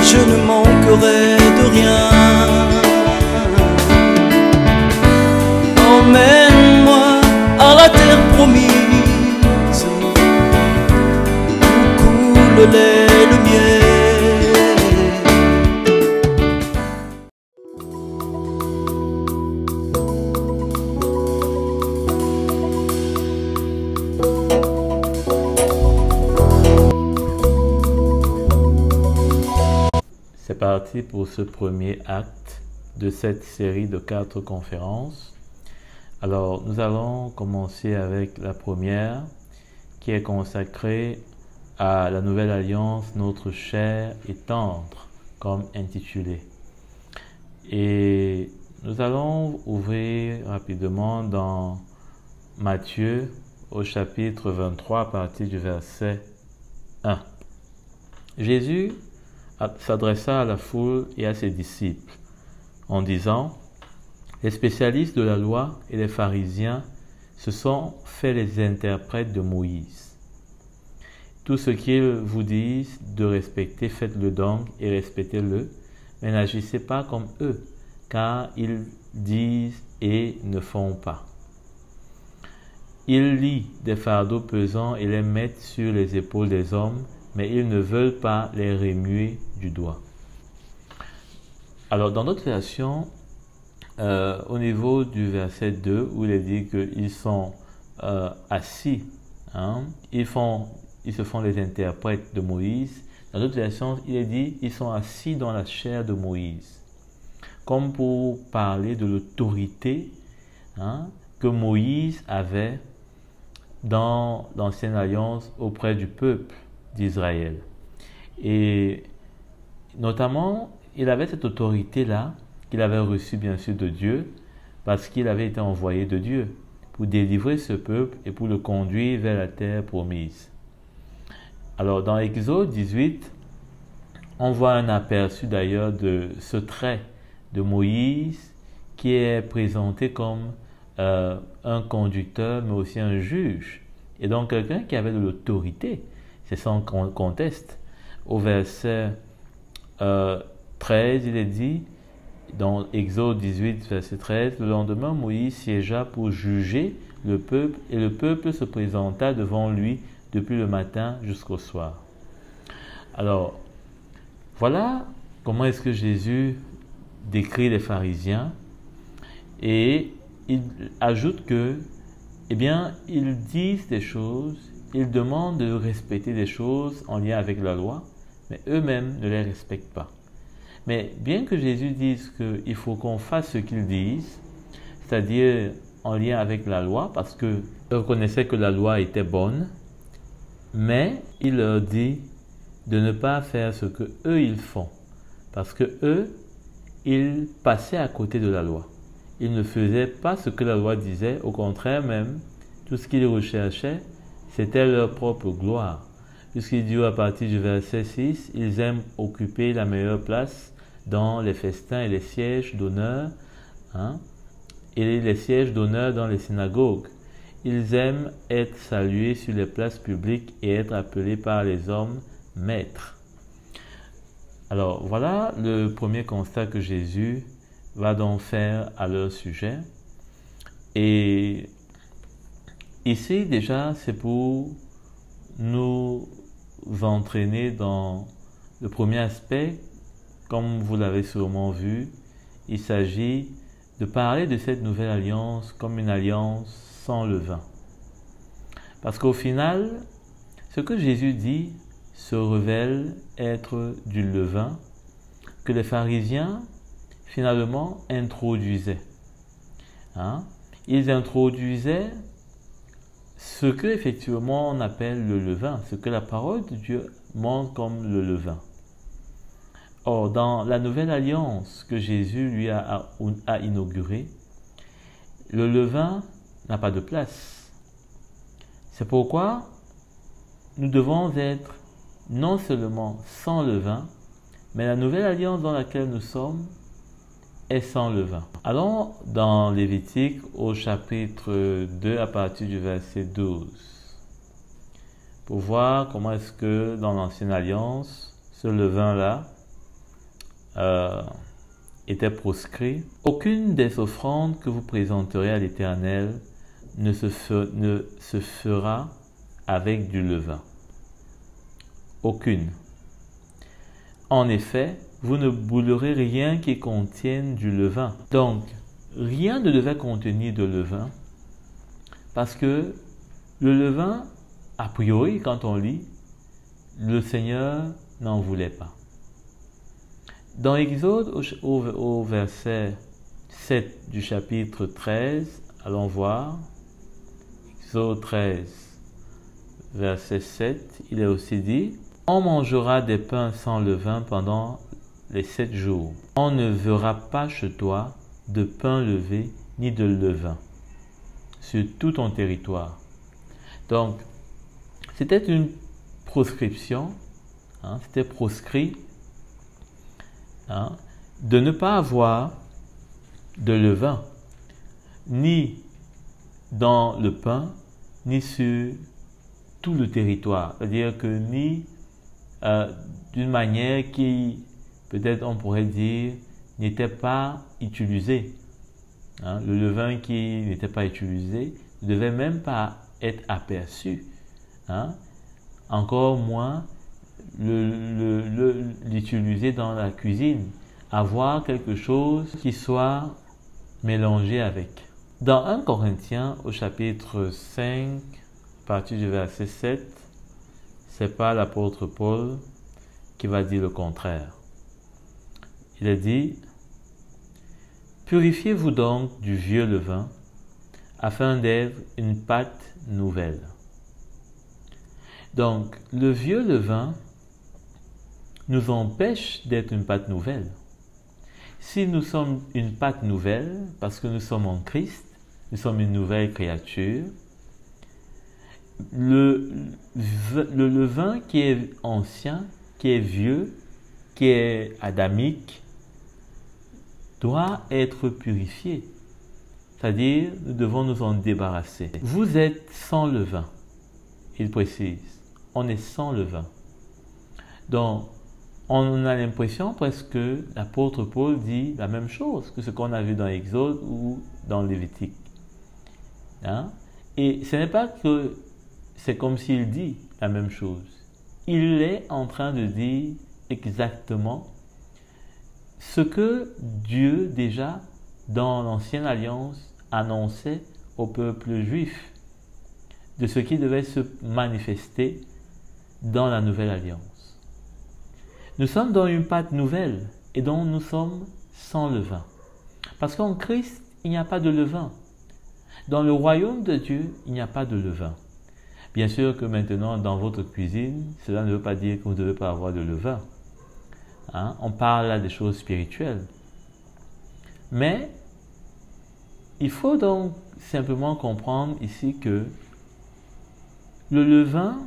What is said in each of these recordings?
je ne manquerai de rien. Emmène-moi à la terre promise, où coule le lait, le miel. C'est parti pour ce premier acte de cette série de 4 conférences. Alors, nous allons commencer avec la première qui est consacrée à la nouvelle alliance, notre chair et tendre, comme intitulé. Et nous allons ouvrir rapidement dans Matthieu au chapitre 23 à partir du verset 1. Jésus s'adressa à la foule et à ses disciples en disant: les spécialistes de la loi et les pharisiens se sont fait les interprètes de Moïse. Tout ce qu'ils vous disent de respecter, faites-le donc et respectez-le, mais n'agissez pas comme eux, car ils disent et ne font pas. Ils lient des fardeaux pesants et les mettent sur les épaules des hommes, mais ils ne veulent pas les remuer du doigt. Alors, dans notre version, au niveau du verset 2, où il est dit qu'ils sont assis, ils se font les interprètes de Moïse. Dans notre version, il est dit qu'ils sont assis dans la chair de Moïse, comme pour parler de l'autorité que Moïse avait dans l'ancienne alliance auprès du peuple d'Israël. Et notamment, il avait cette autorité-là qu'il avait reçue bien sûr de Dieu, parce qu'il avait été envoyé de Dieu pour délivrer ce peuple et pour le conduire vers la terre promise. Alors dans Exode 18, on voit un aperçu d'ailleurs de ce trait de Moïse qui est présenté comme un conducteur mais aussi un juge, et donc quelqu'un qui avait de l'autorité. C'est sans conteste. Au verset 13, il est dit, dans Exode 18, verset 13, le lendemain, Moïse siégea pour juger le peuple, et le peuple se présenta devant lui depuis le matin jusqu'au soir. Alors, voilà comment est-ce que Jésus décrit les pharisiens, et il ajoute que, eh bien, ils disent des choses, ils demandent de respecter des choses en lien avec la loi, mais eux-mêmes ne les respectent pas. Mais bien que Jésus dise qu'il faut qu'on fasse ce qu'ils disent, c'est-à-dire en lien avec la loi, parce qu'ils reconnaissaient que la loi était bonne, mais il leur dit de ne pas faire ce que eux ils font, parce que eux, ils passaient à côté de la loi. Ils ne faisaient pas ce que la loi disait, au contraire même, tout ce qu'ils recherchaient, c'était leur propre gloire. Puisqu'il dit à partir du verset 6, ils aiment occuper la meilleure place dans les festins et les sièges d'honneur, et les sièges d'honneur dans les synagogues. Ils aiment être salués sur les places publiques et être appelés par les hommes maîtres. Alors voilà le premier constat que Jésus va donc faire à leur sujet. Et ici déjà c'est pour nous entraîner dans le premier aspect. Comme vous l'avez sûrement vu, il s'agit de parler de cette nouvelle alliance comme une alliance sans levain. Parce qu'au final, ce que Jésus dit se révèle être du levain que les pharisiens finalement introduisaient. Ils introduisaient ce que effectivement on appelle le levain, ce que la parole de Dieu montre comme le levain. Or, dans la nouvelle alliance que Jésus lui a inaugurée, le levain n'a pas de place. C'est pourquoi nous devons être non seulement sans levain, mais la nouvelle alliance dans laquelle nous sommes est sans levain. Allons dans Lévitique au chapitre 2 à partir du verset 12 pour voir comment est-ce que dans l'Ancienne Alliance, ce levain-là était proscrit. Aucune des offrandes que vous présenterez à l'Éternel ne se fera avec du levain. Aucune. En effet, vous ne boulerez rien qui contienne du levain. Donc, rien ne devait contenir de levain, parce que le levain, a priori, quand on lit, le Seigneur n'en voulait pas. Dans Exode, au verset 7 du chapitre 13, allons voir, Exode 13, verset 7, il est aussi dit, « On mangera des pains sans levain pendant les 7 jours. On ne verra pas chez toi de pain levé ni de levain sur tout ton territoire. » Donc, c'était une proscription, c'était proscrit de ne pas avoir de levain, ni dans le pain, ni sur tout le territoire. C'est-à-dire que ni d'une manière qui, peut-être on pourrait dire, n'était pas utilisée. Le levain qui n'était pas utilisé ne devait même pas être aperçu. Encore moins l'utiliser dans la cuisine. Avoir quelque chose qui soit mélangé avec. Dans 1 Corinthiens, au chapitre 5, à partir du verset 7, c'est pas l'apôtre Paul qui va dire le contraire. Il a dit, « Purifiez-vous donc du vieux levain, afin d'être une pâte nouvelle. » Donc, le vieux levain nous empêche d'être une pâte nouvelle. Si nous sommes une pâte nouvelle, parce que nous sommes en Christ, nous sommes une nouvelle créature, le levain qui est ancien, qui est vieux, qui est adamique, doit être purifié. C'est-à-dire, nous devons nous en débarrasser. Vous êtes sans levain, il précise. On est sans levain. Donc, on a l'impression presque que l'apôtre Paul dit la même chose que ce qu'on a vu dans Exode ou dans Lévitique. Et ce n'est pas que c'est comme s'il dit la même chose. Il est en train de dire exactement ce que Dieu déjà dans l'Ancienne Alliance annonçait au peuple juif de ce qui devait se manifester dans la Nouvelle Alliance. Nous sommes dans une pâte nouvelle et donc nous sommes sans levain. Parce qu'en Christ, il n'y a pas de levain. Dans le royaume de Dieu, il n'y a pas de levain. Bien sûr que maintenant, dans votre cuisine, cela ne veut pas dire que vous ne devez pas avoir de levain. On parle là des choses spirituelles. Mais, il faut donc simplement comprendre ici que le levain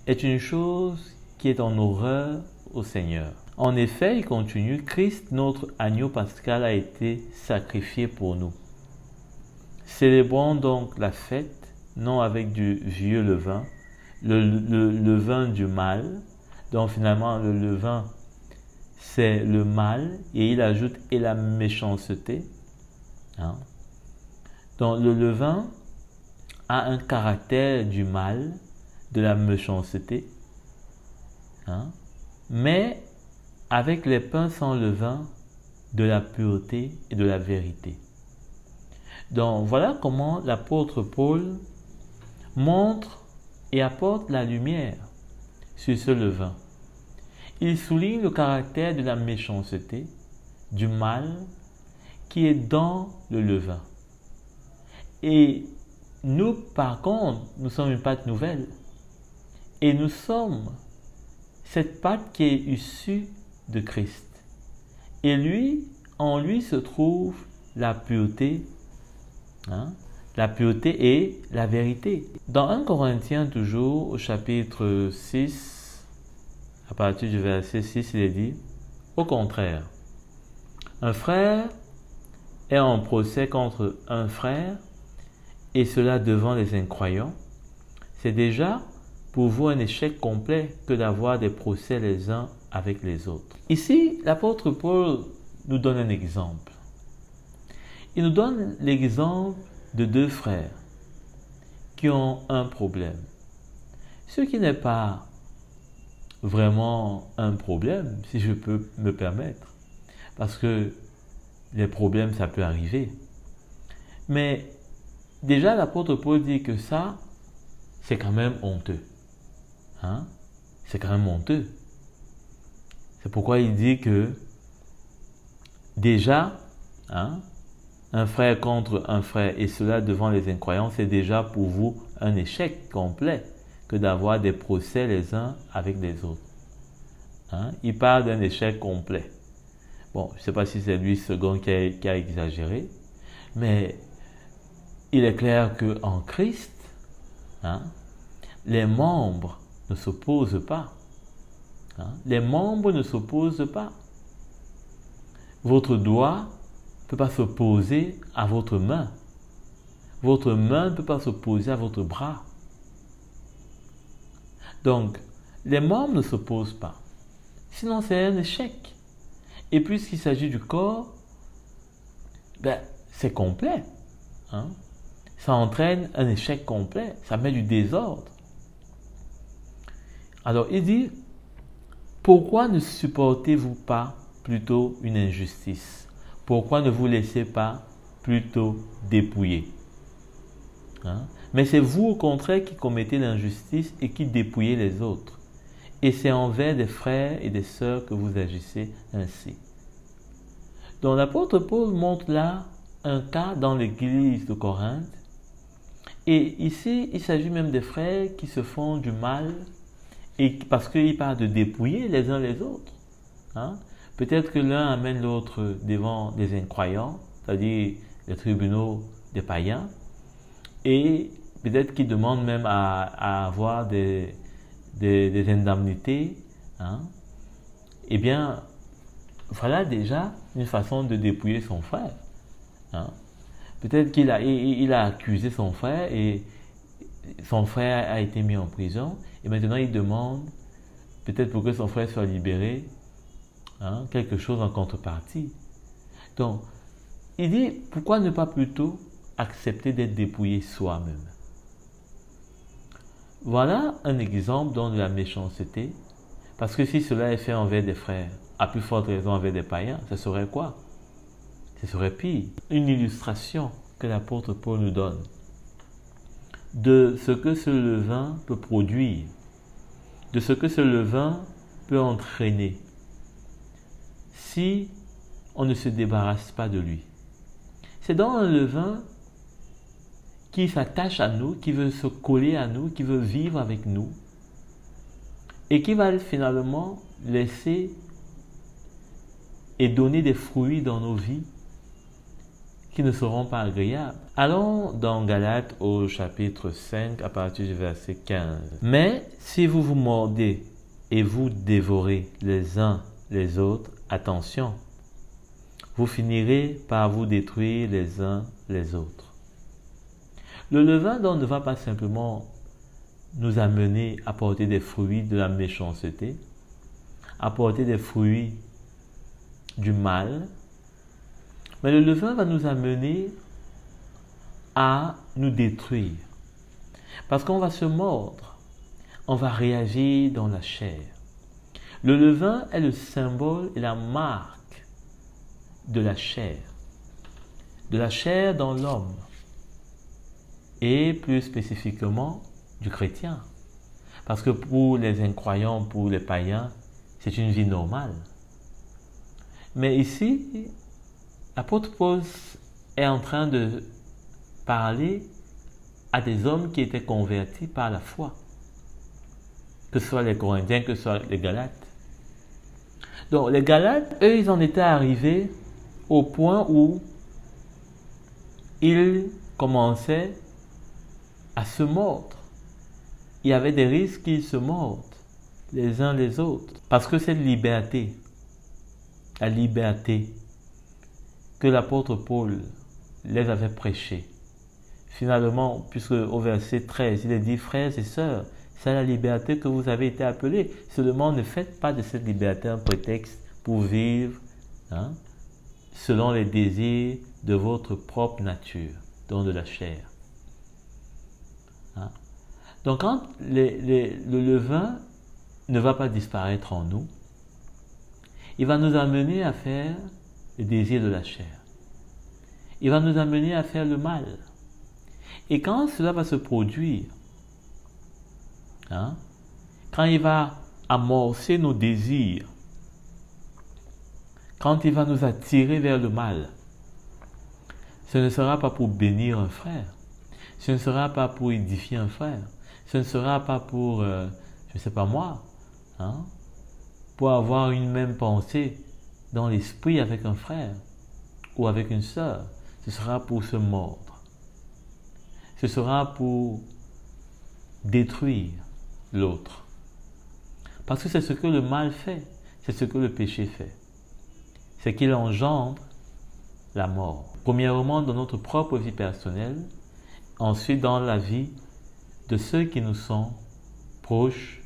est une chose qui est en horreur au Seigneur. En effet, il continue, Christ, notre agneau pascal, a été sacrifié pour nous. Célébrons donc la fête, non avec du vieux levain, le levain du mal. Donc finalement, le levain, c'est le mal, et il ajoute « et la méchanceté ». Donc le levain a un caractère du mal, de la méchanceté, mais avec les pains sans levain, de la pureté et de la vérité. Donc voilà comment l'apôtre Paul montre et apporte la lumière sur ce levain. Il souligne le caractère de la méchanceté, du mal qui est dans le levain. Et nous, par contre, nous sommes une pâte nouvelle. Et nous sommes cette pâte qui est issue de Christ. Et lui, en lui se trouve la pureté, la pureté et la vérité. Dans 1 Corinthiens toujours, au chapitre 6, à partir du verset 6, il est dit, au contraire, un frère est en procès contre un frère, et cela devant les incroyants, c'est déjà pour vous un échec complet que d'avoir des procès les uns avec les autres. Ici, l'apôtre Paul nous donne un exemple. Il nous donne l'exemple de deux frères qui ont un problème. Ce qui n'est pas vraiment un problème, si je peux me permettre, parce que les problèmes, ça peut arriver. Mais déjà, l'apôtre Paul dit que ça, c'est quand même honteux. Hein? C'est quand même honteux. C'est pourquoi il dit que déjà, un frère contre un frère, et cela devant les incroyants, c'est déjà pour vous un échec complet que d'avoir des procès les uns avec les autres. Il parle d'un échec complet. Bon, je ne sais pas si c'est lui second qui a exagéré, mais il est clair qu'en Christ, les membres ne s'opposent pas. Les membres ne s'opposent pas. Votre doigt ne peut pas s'opposer à votre main. Votre main ne peut pas s'opposer à votre bras. Donc, les membres ne s'opposent pas. Sinon, c'est un échec. Et puisqu'il s'agit du corps, c'est complet. Ça entraîne un échec complet. Ça met du désordre. Alors, il dit, pourquoi ne supportez-vous pas plutôt une injustice? Pourquoi ne vous laissez pas plutôt dépouiller? Mais c'est vous, au contraire, qui commettez l'injustice et qui dépouillez les autres. Et c'est envers des frères et des sœurs que vous agissez ainsi. Donc l'apôtre Paul montre là un cas dans l'église de Corinthe. Et ici, il s'agit même des frères qui se font du mal et parce qu'il parle de dépouiller les uns les autres. Peut-être que l'un amène l'autre devant des incroyants, c'est-à-dire les tribunaux des païens, et peut-être qu'il demande même à avoir des indemnités. Eh bien, voilà déjà une façon de dépouiller son frère. Peut-être qu'il a accusé son frère et son frère a été mis en prison et maintenant il demande, peut-être pour que son frère soit libéré, quelque chose en contrepartie. Donc, il dit, pourquoi ne pas plutôt accepter d'être dépouillé soi-même? Voilà un exemple de la méchanceté, parce que si cela est fait envers des frères, à plus forte raison envers des païens, ce serait quoi? Ce serait pire. Une illustration que l'apôtre Paul nous donne de ce que ce levain peut produire, de ce que ce levain peut entraîner si on ne se débarrasse pas de lui. C'est dans un levain qui s'attache à nous, qui veut se coller à nous, qui veut vivre avec nous et qui va finalement laisser et donner des fruits dans nos vies qui ne seront pas agréables. Allons dans Galates au chapitre 5 à partir du verset 15. Mais si vous vous mordez et vous dévorez les uns les autres, attention, vous finirez par vous détruire les uns les autres. Le levain donc ne va pas simplement nous amener à porter des fruits de la méchanceté, à porter des fruits du mal, mais le levain va nous amener à nous détruire. Parce qu'on va se mordre, on va réagir dans la chair. Le levain est le symbole et la marque de la chair dans l'homme, et plus spécifiquement du chrétien. Parce que pour les incroyants, pour les païens, c'est une vie normale. Mais ici, l'apôtre Paul est en train de parler à des hommes qui étaient convertis par la foi, que ce soit les Corinthiens, que ce soit les Galates. Donc les Galates, eux, ils en étaient arrivés au point où ils commençaient à se mordre. Il y avait des risques qu'ils se mordent les uns les autres. Parce que cette liberté, la liberté que l'apôtre Paul les avait prêchée, finalement, puisque au verset 13, il est dit, frères et sœurs, C'est la liberté que vous avez été appelés. Seulement, ne faites pas de cette liberté un prétexte pour vivre selon les désirs de votre propre nature, donc de la chair. Donc, quand le levain ne va pas disparaître en nous, il va nous amener à faire le désir de la chair. Il va nous amener à faire le mal. Et quand cela va se produire, quand il va amorcer nos désirs, quand il va nous attirer vers le mal, ce ne sera pas pour bénir un frère, ce ne sera pas pour édifier un frère, ce ne sera pas pour, je ne sais pas moi, pour avoir une même pensée dans l'esprit avec un frère ou avec une sœur. Ce sera pour se mordre. Ce sera pour détruire l'autre. Parce que c'est ce que le mal fait, c'est ce que le péché fait. C'est qu'il engendre la mort. Premièrement, dans notre propre vie personnelle, ensuite dans la vie de ceux qui nous sont proches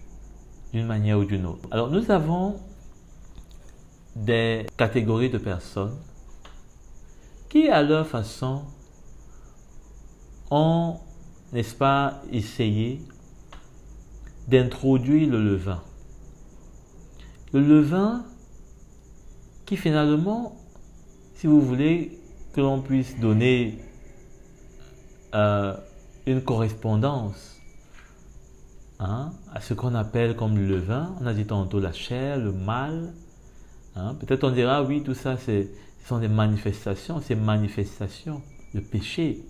d'une manière ou d'une autre. Alors nous avons des catégories de personnes qui à leur façon ont, n'est-ce pas, essayé d'introduire le levain. Le levain qui finalement, si vous voulez que l'on puisse donner une correspondance à ce qu'on appelle comme le levain, on a dit tantôt la chair, le mal. Peut-être on dira, oui, tout ça, ce sont des manifestations, ces manifestations, le péché.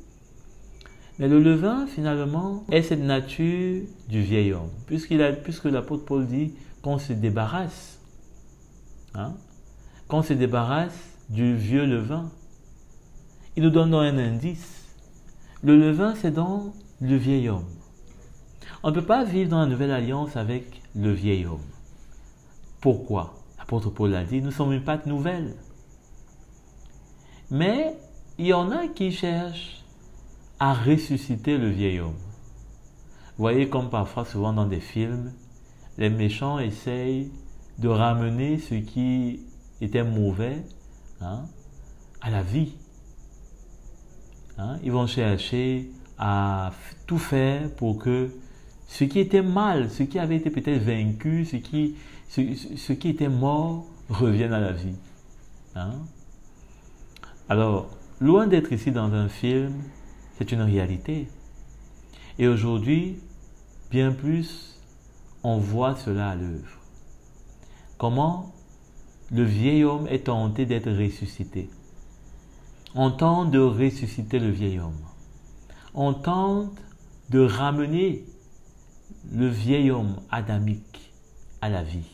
Mais le levain, finalement, est cette nature du vieil homme. Puisque l'apôtre Paul dit qu'on se débarrasse, qu'on se débarrasse du vieux levain. Il nous donne un indice. Le levain, c'est donc le vieil homme. On ne peut pas vivre dans la nouvelle alliance avec le vieil homme. Pourquoi? L'apôtre Paul l'a dit, nous sommes une pâte nouvelle. Mais il y en a qui cherchent à ressusciter le vieil homme. Vous voyez comme parfois, souvent dans des films, les méchants essayent de ramener ce qui était mauvais à la vie. Ils vont chercher à tout faire pour que ce qui était mal, ce qui avait été peut-être vaincu, ce qui était mort, revienne à la vie. Alors, loin d'être ici dans un film, c'est une réalité. Et aujourd'hui, bien plus, on voit cela à l'œuvre. Comment le vieil homme est tenté d'être ressuscité. On tente de ressusciter le vieil homme. On tente de ramener le vieil homme adamique à la vie.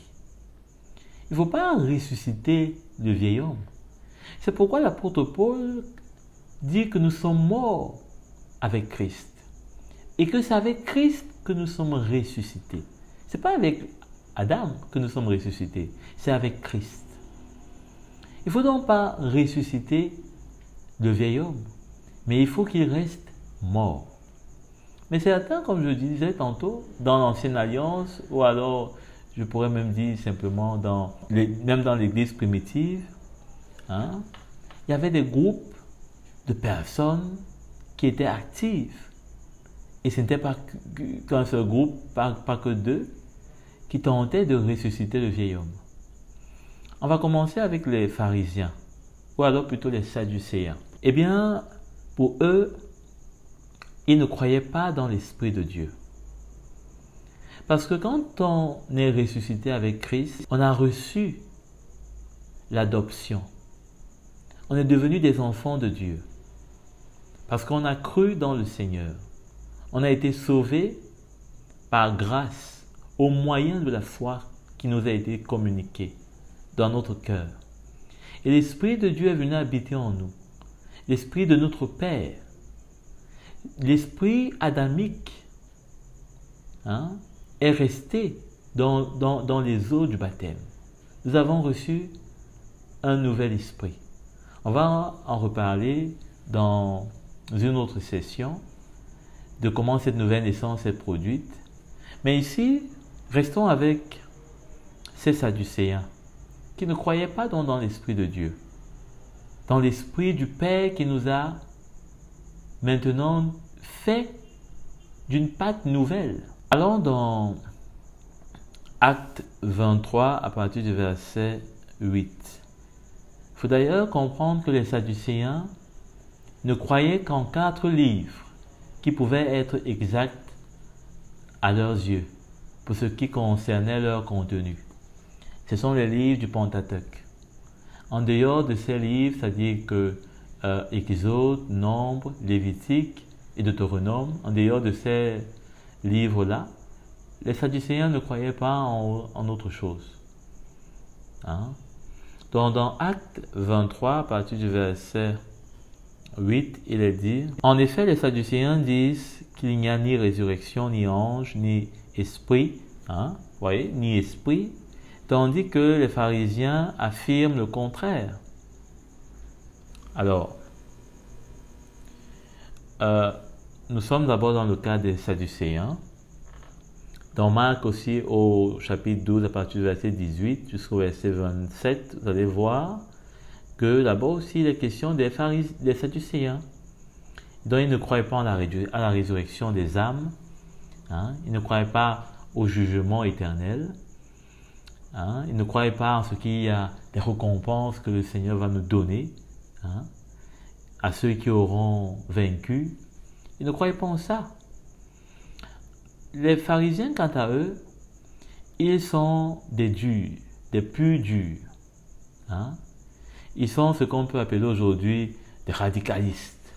Il ne faut pas ressusciter le vieil homme. C'est pourquoi l'apôtre Paul dit que nous sommes morts avec Christ. Et que c'est avec Christ que nous sommes ressuscités. Ce n'est pas avec Adam que nous sommes ressuscités, c'est avec Christ. Il ne faut donc pas ressusciter le vieil homme, mais il faut qu'il reste mort. Mais certains, comme je disais tantôt, dans l'ancienne alliance, ou alors je pourrais même dire simplement même dans l'église primitive, il y avait des groupes de personnes qui étaient actives. Et ce n'était pas qu'un seul groupe, pas que deux, qui tentaient de ressusciter le vieil homme. On va commencer avec les pharisiens, ou alors plutôt les sadducéens. Eh bien, pour eux, ils ne croyaient pas dans l'Esprit de Dieu. Parce que quand on est ressuscité avec Christ, on a reçu l'adoption. On est devenu des enfants de Dieu. Parce qu'on a cru dans le Seigneur. On a été sauvés par grâce, au moyen de la foi qui nous a été communiquée dans notre cœur. Et l'Esprit de Dieu est venu habiter en nous. L'Esprit de notre Père. L'Esprit adamique est resté dans les eaux du baptême. Nous avons reçu un nouvel esprit. On va en reparler dans une autre session de comment cette nouvelle naissance est produite. Mais ici, restons avec ces Sadducéens qui ne croyaient pas dans l'Esprit de Dieu, dans l'Esprit du Père qui nous a maintenant fait d'une pâte nouvelle. Allons dans Acte 23 à partir du verset 8. Il faut d'ailleurs comprendre que les Sadducéens ne croyaient qu'en 4 livres qui pouvaient être exacts à leurs yeux pour ce qui concernait leur contenu. Ce sont les livres du Pentateuque. En dehors de ces livres, c'est-à-dire que Exode, Nombre, Lévitique et Deutéronome, en dehors de ces livres-là, les Sadducéens ne croyaient pas en autre chose. Donc dans Acte 23, à partir du verset 8, il est dit: en effet, les Sadducéens disent qu'il n'y a ni résurrection, ni ange, ni esprit, ni esprit, tandis que les pharisiens affirment le contraire. Alors, nous sommes d'abord dans le cas des Sadducéens. Dans Marc aussi, au chapitre 12, à partir du verset 18 jusqu'au verset 27, vous allez voir que là-bas aussi, il est question des Sadducéens. Donc, ils ne croyaient pas à la résurrection des âmes. Ils ne croyaient pas au jugement éternel. Ils ne croyaient pas en ce qu'il y a des récompenses que le Seigneur va nous donner à ceux qui auront vaincu. Ils ne croyaient pas en ça. Les pharisiens, quant à eux, ils sont des durs, des plus durs. Ils sont ce qu'on peut appeler aujourd'hui des radicalistes.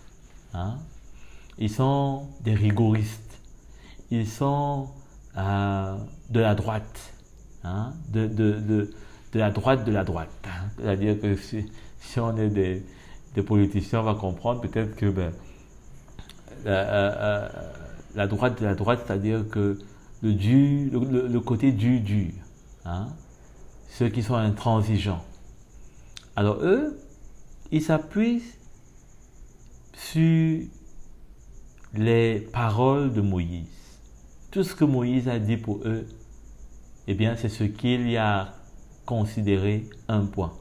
Ils sont des rigoristes. Ils sont de la droite. De la droite de la droite. C'est-à-dire que si on est des politiciens, on va comprendre peut-être que la droite de la droite, c'est-à-dire que le côté dur, ceux qui sont intransigeants. Alors eux, ils s'appuient sur les paroles de Moïse. Tout ce que Moïse a dit pour eux, eh bien, c'est ce qu'il y a considéré un point.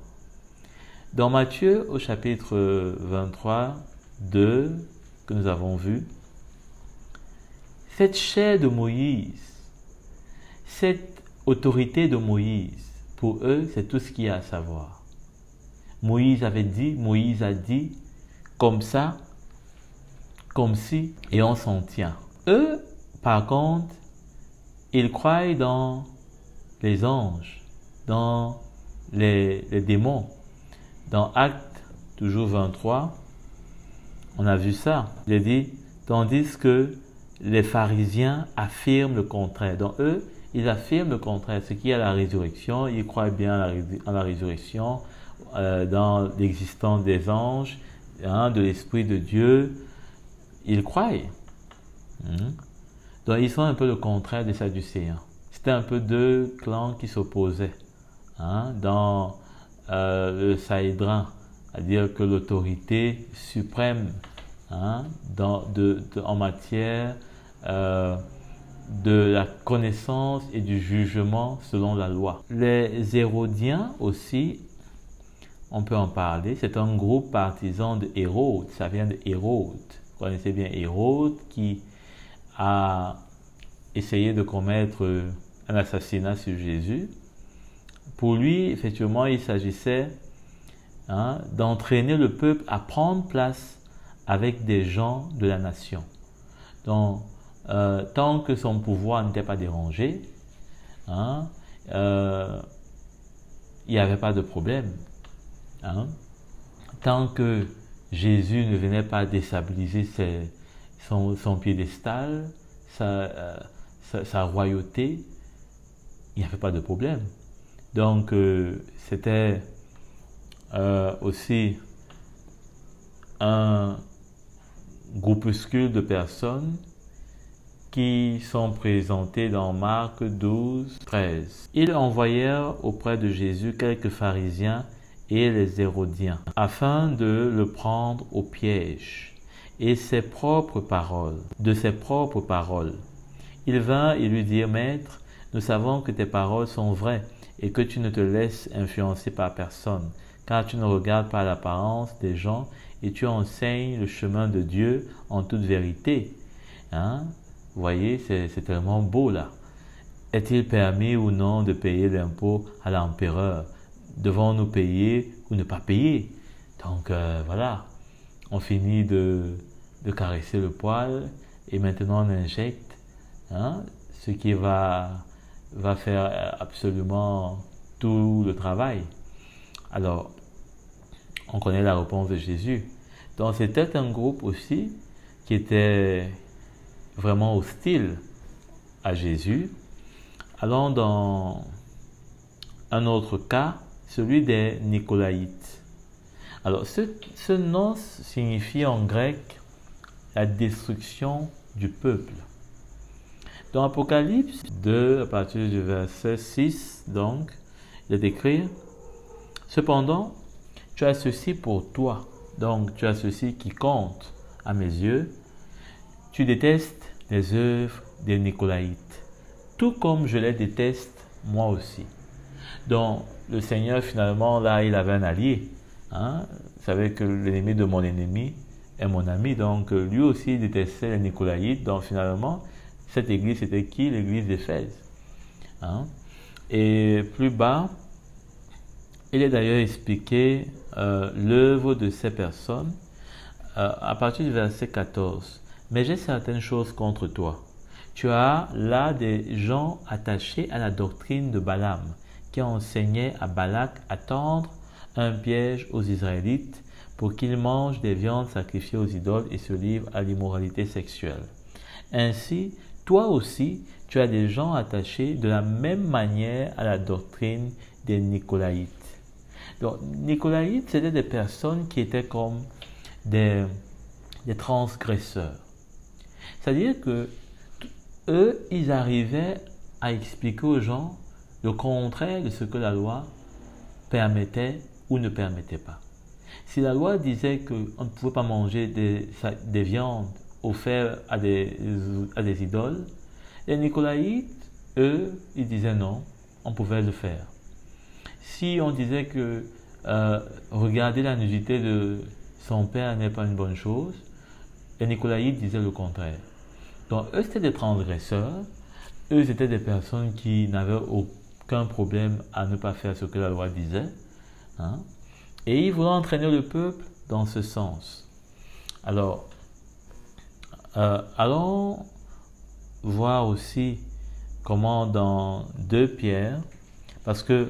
Dans Matthieu, au chapitre 23, 2, que nous avons vu, cette chair de Moïse, cette autorité de Moïse, pour eux, c'est tout ce qu'il y a à savoir. Moïse a dit, comme ça, comme si, et on s'en tient. Eux, par contre, ils croient dans les anges, dans les démons. Dans Acte, toujours 23, on a vu ça. Il est dit, tandis que les pharisiens affirment le contraire. Donc eux, ils affirment le contraire. Ce qui est la résurrection, ils croient bien en la résurrection, dans l'existence des anges, de l'Esprit de Dieu. Ils croient. Donc ils sont un peu le contraire des Sadducéens. C'était un peu 2 clans qui s'opposaient dans le Sanhédrin, c'est-à-dire que l'autorité suprême en matière de la connaissance et du jugement selon la loi. Les Hérodiens aussi, on peut en parler, c'est un groupe partisan de Hérode, ça vient de Hérode. Vous connaissez bien Hérode qui a essayé de commettre un assassinat sur Jésus. Pour lui, effectivement, il s'agissait d'entraîner le peuple à prendre place avec des gens de la nation. Donc, tant que son pouvoir n'était pas dérangé, il n'y avait pas de problème. Tant que Jésus ne venait pas déstabiliser son piédestal, sa royauté, il n'y avait pas de problème. Donc, c'était aussi un groupuscule de personnes qui sont présentées dans Marc 12, 13. Ils envoyèrent auprès de Jésus quelques pharisiens et les Hérodiens afin de le prendre au piège. Et de ses propres paroles, Ils vinrent et lui dirent, Maître, nous savons que tes paroles sont vraies et que tu ne te laisses influencer par personne, car tu ne regardes pas l'apparence des gens et tu enseignes le chemin de Dieu en toute vérité. Hein? Vous voyez, c'est tellement beau là. Est-il permis ou non de payer l'impôt à l'empereur? Devons-nous payer ou ne pas payer? Donc voilà, on finit de caresser le poil et maintenant on injecte ce qui va faire absolument tout le travail. Alors, on connaît la réponse de Jésus. Donc c'était un groupe aussi qui était vraiment hostile à Jésus. Allons dans un autre cas, celui des Nicolaïtes. Alors ce nom signifie en grec la destruction du peuple. Dans Apocalypse 2, à partir du verset 6, donc, il est écrit, « Cependant, tu as ceci pour toi, donc tu as ceci qui compte à mes yeux, tu détestes les œuvres des Nicolaïtes, tout comme je les déteste moi aussi. » Donc, le Seigneur, finalement, là, il avait un allié. Vous savez que l'ennemi de mon ennemi est mon ami, donc lui aussi il détestait les Nicolaïtes, donc finalement, cette église, c'était qui? L'église d'Éphèse. Et plus bas, il est d'ailleurs expliqué l'œuvre de ces personnes à partir du verset 14. « Mais j'ai certaines choses contre toi. Tu as là des gens attachés à la doctrine de Balaam, qui enseignait à Balak à tendre un piège aux Israélites pour qu'ils mangent des viandes sacrifiées aux idoles et se livrent à l'immoralité sexuelle. Ainsi, toi aussi, tu as des gens attachés de la même manière à la doctrine des Nicolaïtes. » Donc, Nicolaïtes, c'était des personnes qui étaient comme des transgresseurs. C'est-à-dire que eux, ils arrivaient à expliquer aux gens le contraire de ce que la loi permettait ou ne permettait pas. Si la loi disait qu'on ne pouvait pas manger des viandes offertes à des idoles, les Nicolaïtes, eux, ils disaient non, on pouvait le faire. Si on disait que regarder la nudité de son père n'est pas une bonne chose, les Nicolaïtes disaient le contraire. Donc eux, c'était des transgresseurs, eux, c'était des personnes qui n'avaient aucun problème à ne pas faire ce que la loi disait. Et ils voulaient entraîner le peuple dans ce sens. Alors, allons voir aussi comment dans 2 Pierre, parce que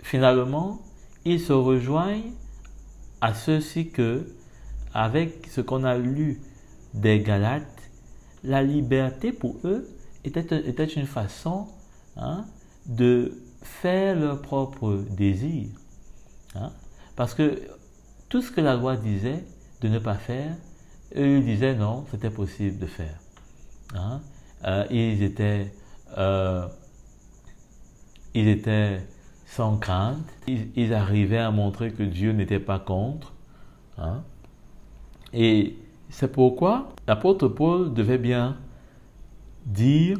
finalement, ils se rejoignent à ceux-ci que, avec ce qu'on a lu des Galates, la liberté pour eux était une façon de faire leur propre désir. Parce que tout ce que la loi disait de ne pas faire, eux disaient non, c'était possible de faire. Ils étaient sans crainte, ils arrivaient à montrer que Dieu n'était pas contre. Et c'est pourquoi l'apôtre Paul devait bien dire,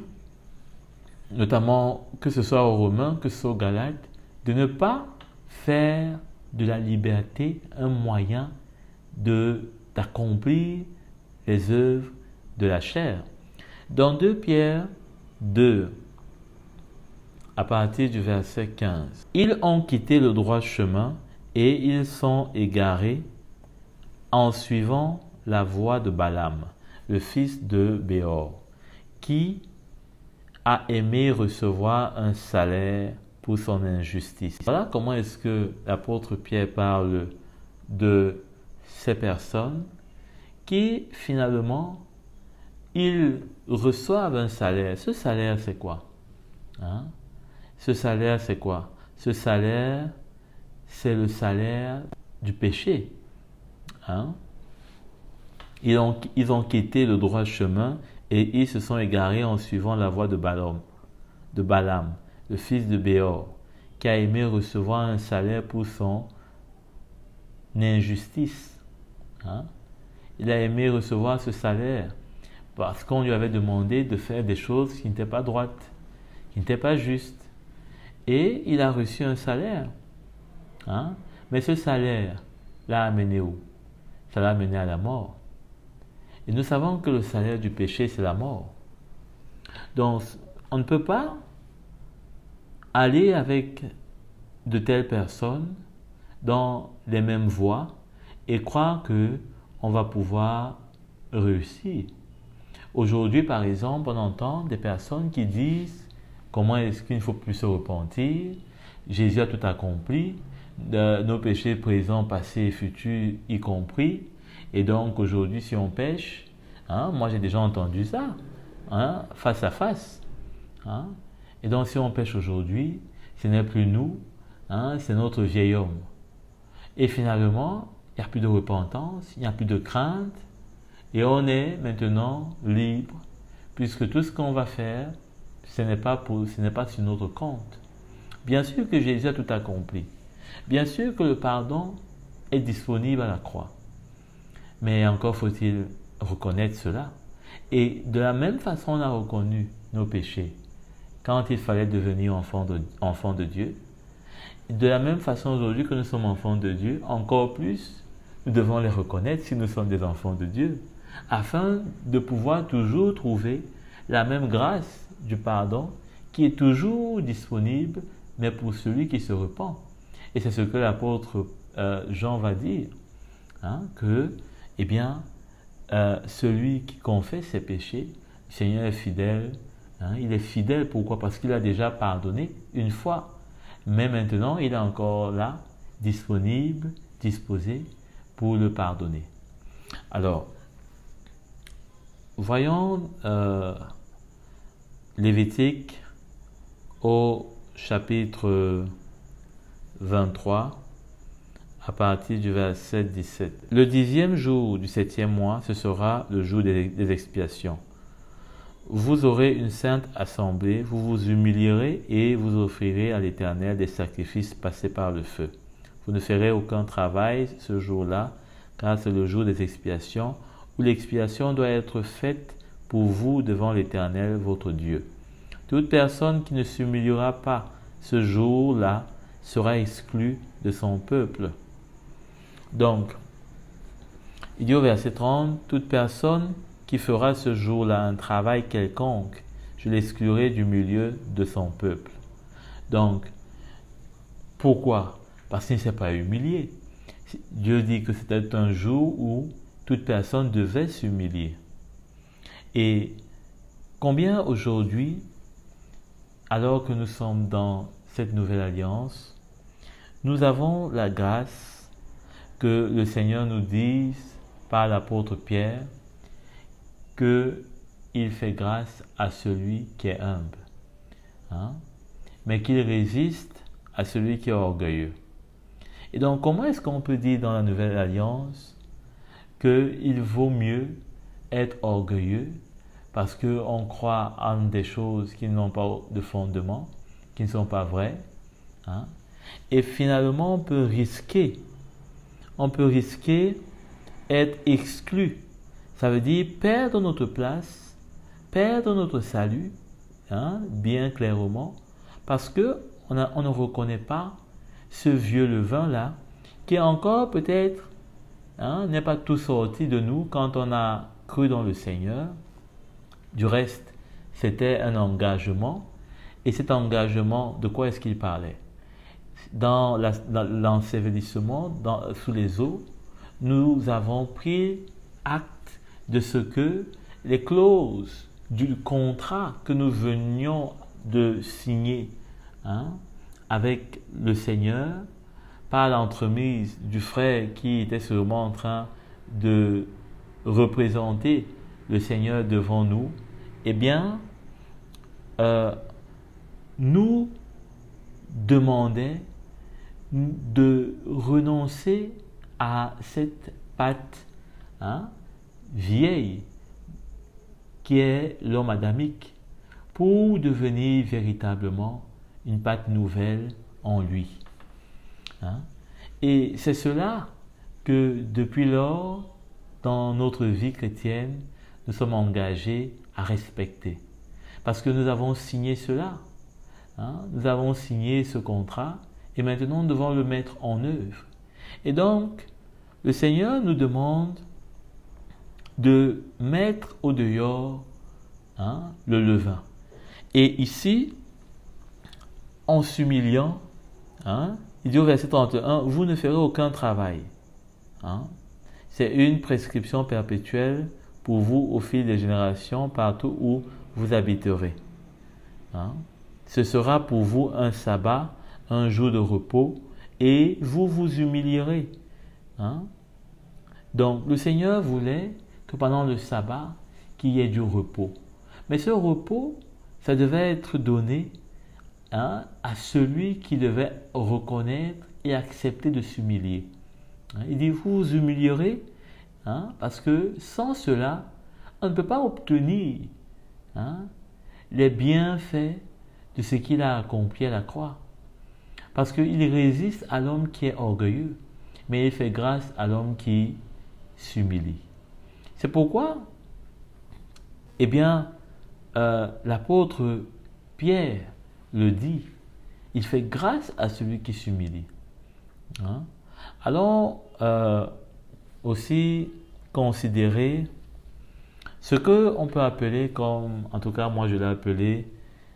notamment que ce soit aux Romains, que ce soit aux Galates, de ne pas faire de la liberté un moyen d'accomplir les œuvres de la chair. Dans 2 Pierre 2, à partir du verset 15, « Ils ont quitté le droit chemin et ils sont égarés en suivant la voie de Balaam, le fils de Béor, qui a aimé recevoir un salaire pour son injustice. » Voilà comment est-ce que l'apôtre Pierre parle de ces personnes qui finalement, ils reçoivent un salaire. Ce salaire, c'est quoi? Ce salaire, c'est quoi? Ce salaire, c'est le salaire du péché. Ils ont quitté le droit chemin et ils se sont égarés en suivant la voie de Balaam, le fils de Béor, qui a aimé recevoir un salaire pour son injustice. Il a aimé recevoir ce salaire parce qu'on lui avait demandé de faire des choses qui n'étaient pas droites, qui n'étaient pas justes. Et il a reçu un salaire. Hein? Mais ce salaire l'a amené où? Ça l'a amené à la mort. Et nous savons que le salaire du péché, c'est la mort. Donc, on ne peut pas aller avec de telles personnes dans les mêmes voies et croire qu'on va pouvoir réussir. Aujourd'hui, par exemple, on entend des personnes qui disent comment est-ce qu'il ne faut plus se repentir, Jésus a tout accompli, nos péchés présents, passés et futurs y compris, et donc aujourd'hui si on pêche, hein, moi j'ai déjà entendu ça, hein, face à face, hein, et donc si on pêche aujourd'hui, ce n'est plus nous, hein, c'est notre vieil homme. Et finalement, il n'y a plus de repentance, il n'y a plus de crainte, et on est maintenant libre, puisque tout ce qu'on va faire, ce n'est pas sur notre compte. Bien sûr que Jésus a tout accompli. Bien sûr que le pardon est disponible à la croix. Mais encore faut-il reconnaître cela. Et de la même façon, on a reconnu nos péchés quand il fallait devenir enfant de Dieu. De la même façon, aujourd'hui que nous sommes enfants de Dieu, encore plus, nous devons les reconnaître si nous sommes des enfants de Dieu, afin de pouvoir toujours trouver la même grâce du pardon qui est toujours disponible, mais pour celui qui se repent. Et c'est ce que l'apôtre Jean va dire, hein, que, eh bien, celui qui confesse ses péchés, le Seigneur est fidèle. Hein, il est fidèle, pourquoi? Parce qu'il a déjà pardonné une fois. Mais maintenant, il est encore là, disponible, disposé pour le pardonner. Alors, voyons Lévitique au chapitre 23, à partir du verset 17. Le 10e jour du 7e mois, ce sera le jour des expiations. Vous aurez une sainte assemblée, vous vous humilierez et vous offrirez à l'Éternel des sacrifices passés par le feu. Vous ne ferez aucun travail ce jour-là, car c'est le jour des expiations, où l'expiation doit être faite pour vous devant l'Éternel, votre Dieu. Toute personne qui ne s'humiliera pas ce jour-là sera exclue de son peuple. Donc, il dit au verset 30, toute personne qui fera ce jour-là un travail quelconque, je l'exclurai du milieu de son peuple. Donc, pourquoi? Parce qu'il ne s'est pas humilié. Dieu dit que c'était un jour où toute personne devait s'humilier. Et combien aujourd'hui, alors que nous sommes dans cette nouvelle alliance, nous avons la grâce que le Seigneur nous dise par l'apôtre Pierre qu'il fait grâce à celui qui est humble, hein? Mais qu'il résiste à celui qui est orgueilleux. Et donc, comment est-ce qu'on peut dire dans la nouvelle alliance qu'il vaut mieux être orgueilleux parce qu'on croit en des choses qui n'ont pas de fondement, qui ne sont pas vraies, hein? Et finalement, on peut risquer être exclu. Ça veut dire perdre notre place, perdre notre salut, hein, bien clairement, parce qu'on ne reconnaît pas ce vieux levain là, qui encore peut-être n'est pas tout sorti de nous quand on a cru dans le Seigneur. Du reste, c'était un engagement, et cet engagement, de quoi est-ce qu'il parlait? Dans l'ensevelissement, sous les eaux, nous avons pris acte de ce que les clauses du contrat que nous venions de signer, hein, avec le Seigneur, par l'entremise du frère qui était sûrement en train de représenter le Seigneur devant nous, eh bien, nous demandait de renoncer à cette pâte, hein, vieille qui est l'homme adamique pour devenir véritablement une pâte nouvelle en lui. Hein? Et c'est cela que depuis lors, dans notre vie chrétienne, nous sommes engagés à respecter. Parce que nous avons signé cela. Nous avons signé ce contrat et maintenant nous devons le mettre en œuvre. Et donc, le Seigneur nous demande de mettre au dehors le levain. Et ici, en s'humiliant, il dit au verset 31, « Vous ne ferez aucun travail. » C'est une prescription perpétuelle pour vous au fil des générations, partout où vous habiterez. Ce sera pour vous un sabbat, un jour de repos, et vous vous humilierez. Donc, le Seigneur voulait que pendant le sabbat, qu'il y ait du repos. Mais ce repos, ça devait être donné à celui qui devait reconnaître et accepter de s'humilier. Il dit, vous vous humilierez, parce que sans cela, on ne peut pas obtenir les bienfaits de ce qu'il a accompli à la croix. Parce qu'il résiste à l'homme qui est orgueilleux, mais il fait grâce à l'homme qui s'humilie. C'est pourquoi, l'apôtre Pierre le dit, il fait grâce à celui qui s'humilie. Allons aussi considérer ce qu'on peut appeler comme, en tout cas moi je l'ai appelé,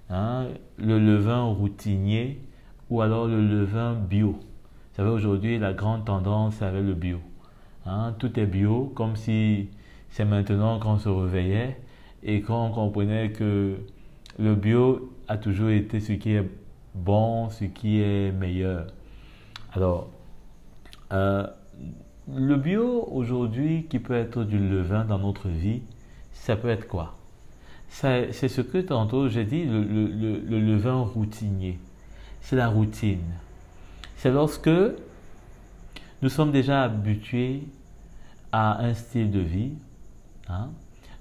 le levain routinier ou alors le levain bio. Vous savez, aujourd'hui la grande tendance avec le bio. Tout est bio, comme si c'est maintenant qu'on se réveillait et qu'on comprenait que le bio a toujours été ce qui est bon, ce qui est meilleur. Alors, le bio aujourd'hui qui peut être du levain dans notre vie, ça peut être quoi? C'est ce que tantôt j'ai dit, le levain routinier. C'est la routine. C'est lorsque nous sommes déjà habitués à un style de vie.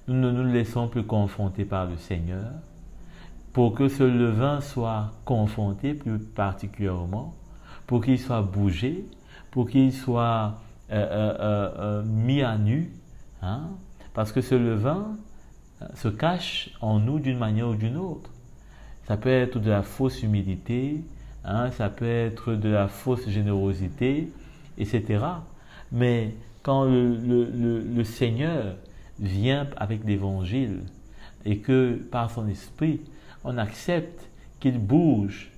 Nous ne nous laissons plus confronter par le Seigneur. Pour que ce levain soit confronté plus particulièrement, pour qu'il soit bougé, pour qu'il soit mis à nu, parce que ce levain se cache en nous d'une manière ou d'une autre. Ça peut être de la fausse humilité, ça peut être de la fausse générosité, etc. Mais quand le Seigneur vient avec l'évangile et que par son esprit, on accepte qu'il bouge,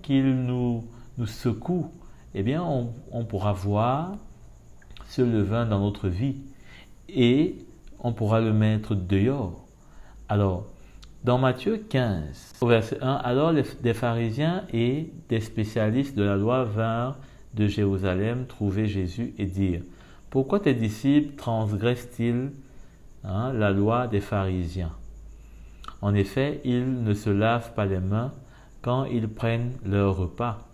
qu'il nous secoue, eh bien on pourra voir ce levain dans notre vie et on pourra le mettre dehors. Alors, dans Matthieu 15, au verset 1, alors des pharisiens et des spécialistes de la loi vinrent de Jérusalem trouver Jésus et dire, « Pourquoi tes disciples transgressent-ils la loi des pharisiens? En effet, ils ne se lavent pas les mains quand ils prennent leur repas. »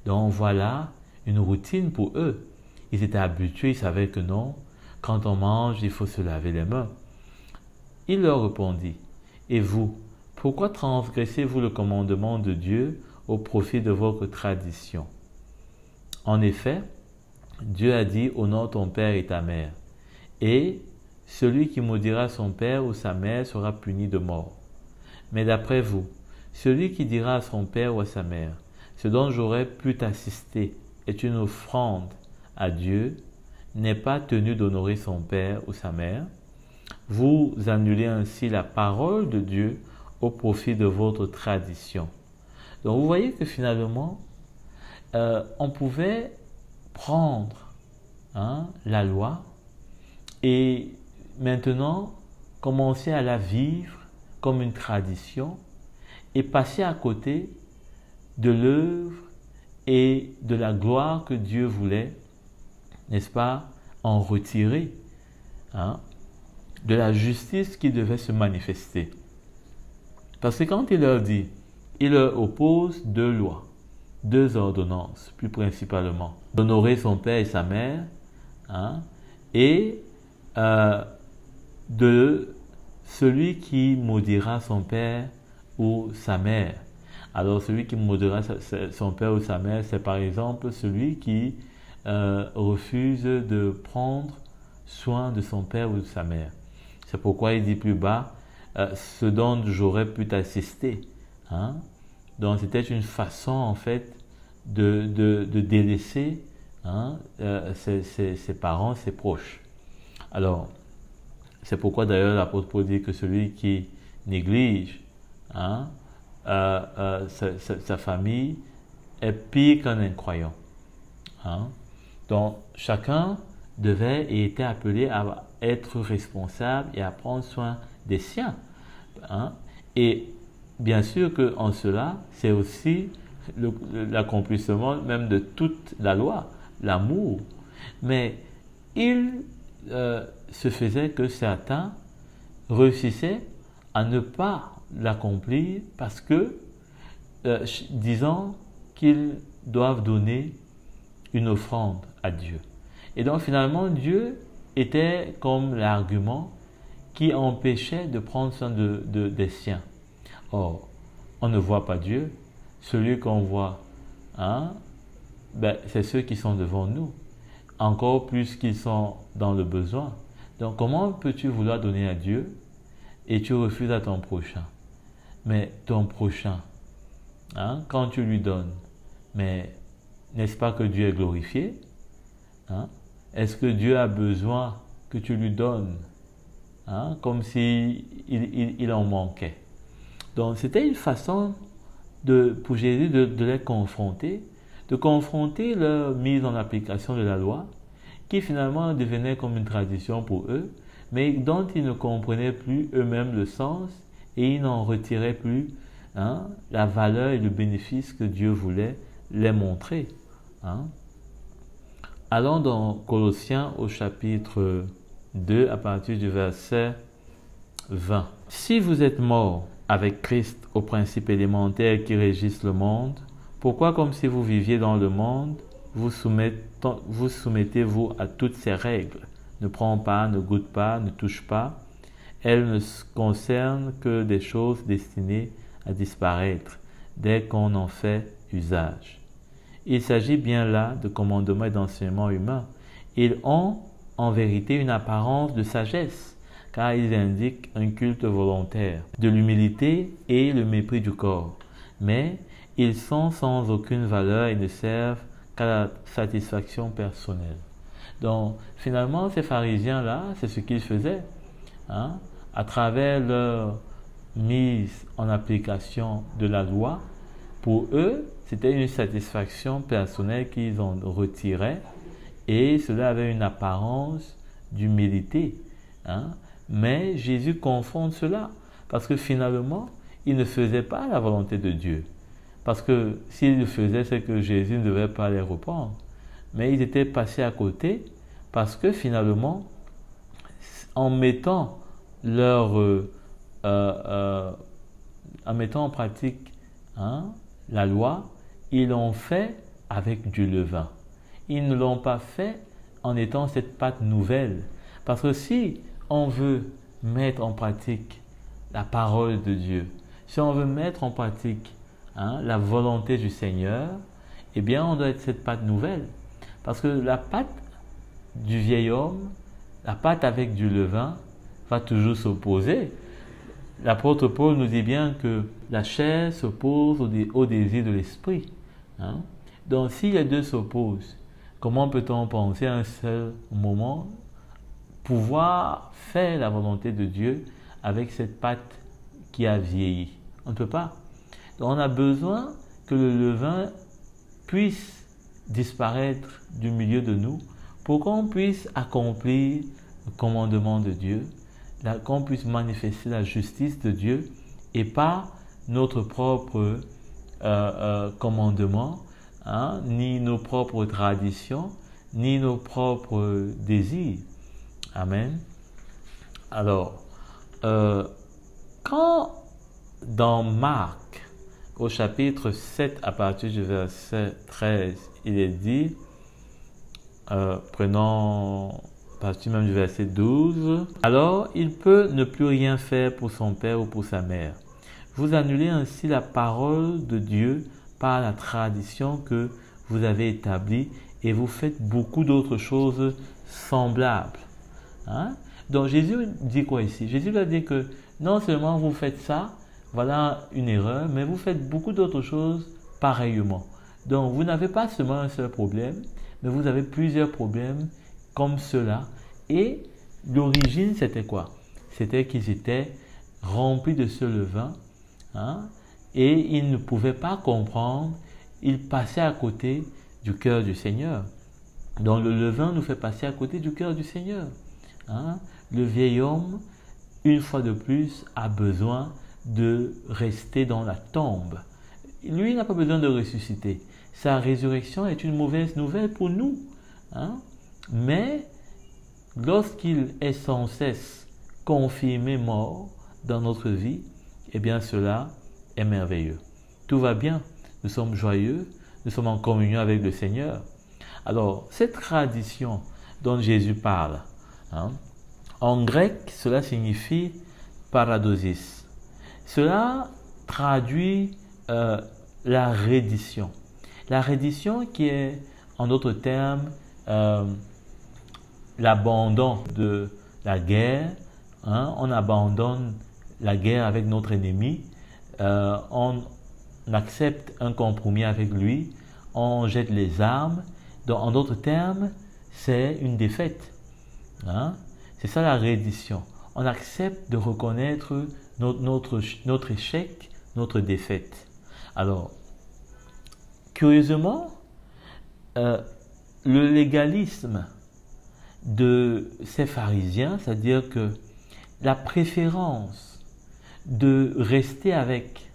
Donc voilà une routine pour eux. Ils étaient habitués, ils savaient que non, quand on mange, il faut se laver les mains. Il leur répondit, « Et vous, pourquoi transgressez-vous le commandement de Dieu au profit de votre tradition? En effet, Dieu a dit, honore ton père et ta mère, et celui qui maudira son père ou sa mère sera puni de mort. Mais d'après vous, celui qui dira à son père ou à sa mère, ce dont j'aurais pu t'assister est une offrande à Dieu, n'est pas tenu d'honorer son père ou sa mère. Vous annulez ainsi la parole de Dieu au profit de votre tradition. » Donc vous voyez que finalement, on pouvait prendre la loi et maintenant commencer à la vivre comme une tradition et passer à côté de l'œuvre et de la gloire que Dieu voulait, n'est-ce pas, en retirer, de la justice qui devait se manifester. Parce que quand il leur dit, il leur oppose deux lois, deux ordonnances, plus principalement, d'honorer son père et sa mère, et de celui qui maudira son père ou sa mère. Alors celui qui maudira son père ou sa mère, c'est par exemple celui qui refuse de prendre soin de son père ou de sa mère. C'est pourquoi il dit plus bas, ce dont j'aurais pu t'assister. Hein? Donc c'était une façon en fait de délaisser ses parents, ses proches. Alors, c'est pourquoi d'ailleurs l'apôtre Paul dit que celui qui néglige sa famille est pire qu'un incroyant. Hein? Donc, chacun devait et était appelé à être responsable et à prendre soin des siens. Hein? Et bien sûr qu'en cela, c'est aussi l'accomplissement même de toute la loi, l'amour. Mais il se faisait que certains réussissaient à ne pas l'accomplir parce que, disant qu'ils doivent donner une offrande à Dieu. Et donc finalement, Dieu était comme l'argument qui empêchait de prendre soin des siens. Or, on ne voit pas Dieu. Celui qu'on voit, c'est ceux qui sont devant nous. Encore plus qu'ils sont dans le besoin. Donc comment peux-tu vouloir donner à Dieu et tu refuses à ton prochain? Mais ton prochain, quand tu lui donnes, mais n'est-ce pas que Dieu est glorifié? Est-ce que Dieu a besoin que tu lui donnes comme s'il en manquait? Donc c'était une façon pour Jésus de les confronter, de confronter leur mise en application de la loi, qui finalement devenait comme une tradition pour eux, mais dont ils ne comprenaient plus eux-mêmes le sens et ils n'en retiraient plus la valeur et le bénéfice que Dieu voulait les montrer. Allons dans Colossiens au chapitre 2 à partir du verset 20. Si vous êtes morts avec Christ aux principes élémentaires qui régissent le monde, pourquoi, comme si vous viviez dans le monde, vous soumettez-vous à toutes ces règles? Ne prends pas, ne goûte pas, ne touche pas. Elles ne concernent que des choses destinées à disparaître dès qu'on en fait usage. Il s'agit bien là de commandements et d'enseignements humains. Ils ont en vérité une apparence de sagesse, car ils indiquent un culte volontaire, de l'humilité et le mépris du corps. Mais ils sont sans aucune valeur et ne servent qu'à la satisfaction personnelle. Donc, finalement, ces pharisiens-là, c'est ce qu'ils faisaient. À travers leur mise en application de la loi, pour eux, c'était une satisfaction personnelle qu'ils en retiraient et cela avait une apparence d'humilité. Mais Jésus confronte cela parce que finalement, il ne faisait pas la volonté de Dieu. Parce que s'il le faisait, c'est que Jésus ne devait pas les reprendre. Mais ils étaient passés à côté parce que finalement, en mettant en pratique la loi, ils l'ont fait avec du levain. Ils ne l'ont pas fait en étant cette pâte nouvelle. Parce que si on veut mettre en pratique la parole de Dieu, si on veut mettre en pratique la volonté du Seigneur, eh bien on doit être cette pâte nouvelle. Parce que la pâte du vieil homme, la pâte avec du levain, va toujours s'opposer. L'apôtre Paul nous dit bien que la chair s'oppose au désir de l'esprit. Donc si les deux s'opposent, comment peut-on penser à un seul moment pouvoir faire la volonté de Dieu avec cette pâte qui a vieilli? On ne peut pas. Donc on a besoin que le levain puisse disparaître du milieu de nous pour qu'on puisse accomplir le commandement de Dieu, qu'on puisse manifester la justice de Dieu et pas notre propre commandement, ni nos propres traditions, ni nos propres désirs. Amen. Alors, quand dans Marc, au chapitre 7, à partir du verset 13, il est dit, prenons à partir même du verset 12, « Alors, il peut ne plus rien faire pour son père ou pour sa mère. Vous annulez ainsi la parole de Dieu par la tradition que vous avez établie et vous faites beaucoup d'autres choses semblables. » Donc Jésus dit quoi ici? Jésus va dire que non seulement vous faites ça, voilà une erreur, mais vous faites beaucoup d'autres choses pareillement. Donc vous n'avez pas seulement un seul problème, mais vous avez plusieurs problèmes comme cela. Et l'origine, c'était quoi? C'était qu'ils étaient remplis de ce levain, hein, et ils ne pouvaient pas comprendre, ils passaient à côté du cœur du Seigneur. Donc le levain nous fait passer à côté du cœur du Seigneur. Hein? Le vieil homme, une fois de plus, a besoin de rester dans la tombe. Lui, il n'a pas besoin de ressusciter. Sa résurrection est une mauvaise nouvelle pour nous. Hein? Mais lorsqu'il est sans cesse confirmé mort dans notre vie, eh bien cela est merveilleux. Tout va bien, nous sommes joyeux, nous sommes en communion avec le Seigneur. Alors, cette tradition dont Jésus parle, hein, en grec, cela signifie paradosis. Cela traduit la reddition. La reddition qui est, en d'autres termes, l'abandon de la guerre. Hein, on abandonne la guerre avec notre ennemi. On accepte un compromis avec lui. On jette les armes. Donc, en d'autres termes, c'est une défaite. Hein? C'est ça la reddition. On accepte de reconnaître notre échec, notre défaite. Alors, curieusement, le légalisme de ces pharisiens, c'est-à-dire que la préférence de rester avec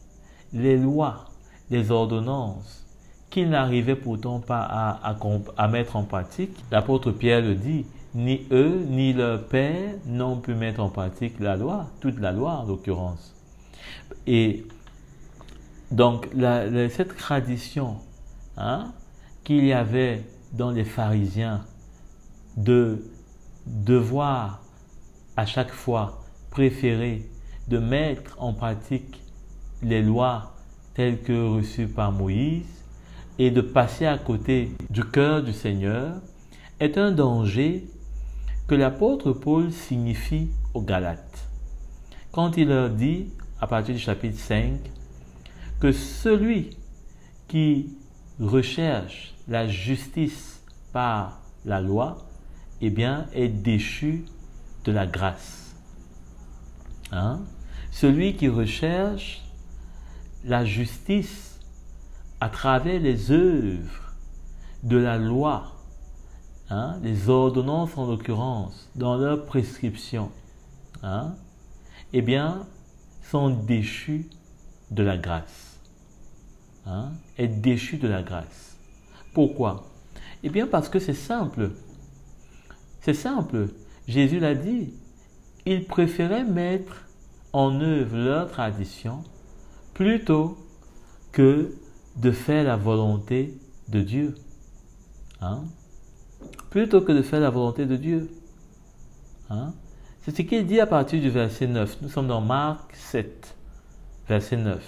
les lois, les ordonnances, qu'ils n'arrivaient pourtant pas à mettre en pratique. L'apôtre Pierre le dit, ni eux, ni leur père n'ont pu mettre en pratique la loi, toute la loi en l'occurrence. Et donc, cette tradition, hein, qu'il y avait dans les pharisiens de devoir à chaque fois préférer de mettre en pratique les lois telles que reçues par Moïse, et de passer à côté du cœur du Seigneur est un danger que l'apôtre Paul signifie aux Galates. Quand il leur dit, à partir du chapitre 5, que celui qui recherche la justice par la loi, eh bien, est déchu de la grâce. Hein? Celui qui recherche la justice à travers les œuvres de la loi, hein, les ordonnances en l'occurrence, dans leurs prescriptions, hein, eh bien, sont déchus de la grâce. Hein, est déchu de la grâce. Pourquoi? Eh bien, parce que c'est simple. C'est simple. Jésus l'a dit. Ils préféraient mettre en œuvre leur tradition plutôt que de faire la volonté de Dieu. Hein? Plutôt que de faire la volonté de Dieu. Hein? C'est ce qu'il dit à partir du verset 9. Nous sommes dans Marc 7, verset 9.